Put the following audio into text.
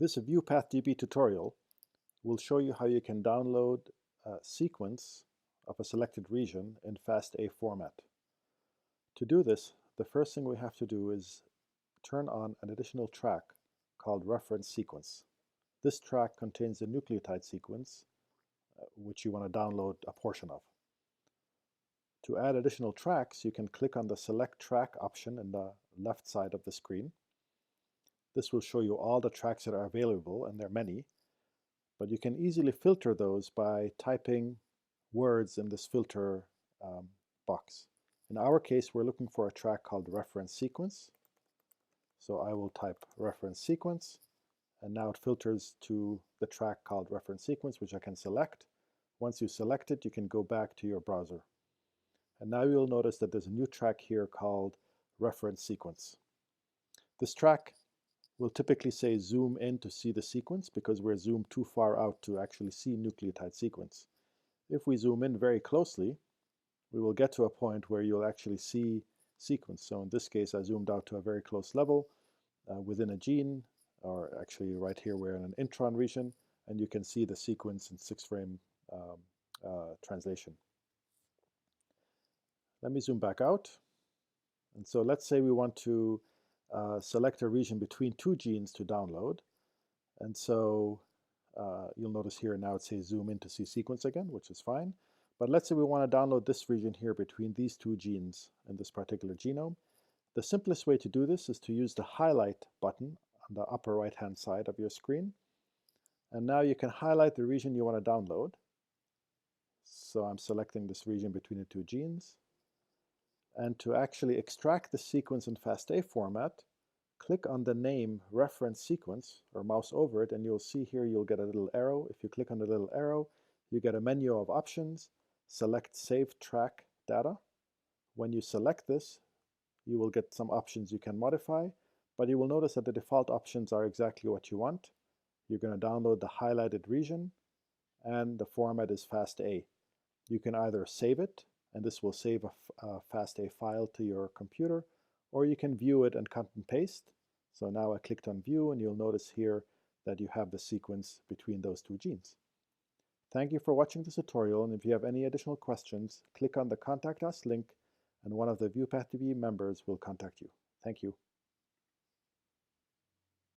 This ViewPathDB tutorial will show you how you can download a sequence of a selected region in FASTA format. To do this, the first thing we have to do is turn on an additional track called reference sequence. This track contains the nucleotide sequence, which you want to download a portion of. To add additional tracks, you can click on the Select Track option in the left side of the screen. This will show you all the tracks that are available, and there are many, but you can easily filter those by typing words in this filter box. In our case, we're looking for a track called reference sequence. So I will type reference sequence, and now it filters to the track called reference sequence, which I can select. Once you select it, you can go back to your browser. And now you'll notice that there's a new track here called reference sequence. This track will typically say zoom in to see the sequence because we're zoomed too far out to actually see nucleotide sequence. If we zoom in very closely, we will get to a point where you'll actually see sequence. So in this case, I zoomed out to a very close level within a gene, or actually right here we're in an intron region, and you can see the sequence in 6-frame translation. Let me zoom back out. And so let's say we want to select a region between two genes to download. And so you'll notice here now it says zoom in to see sequence again, which is fine. But let's say we want to download this region here between these two genes in this particular genome. The simplest way to do this is to use the highlight button on the upper right-hand side of your screen. And now you can highlight the region you want to download. So I'm selecting this region between the two genes. And to actually extract the sequence in FASTA format, click on the name reference sequence or mouse over it, and you'll see here you'll get a little arrow. If you click on the little arrow, you get a menu of options. Select Save Track Data. When you select this, you will get some options you can modify, but you will notice that the default options are exactly what you want. You're going to download the highlighted region, and the format is FASTA. You can either save it, and this will save a FASTA file to your computer, or you can view it and cut and paste. So now I clicked on View, and you'll notice here that you have the sequence between those two genes. Thank you for watching this tutorial, and if you have any additional questions, click on the Contact Us link, and one of the ViewPathDB members will contact you. Thank you.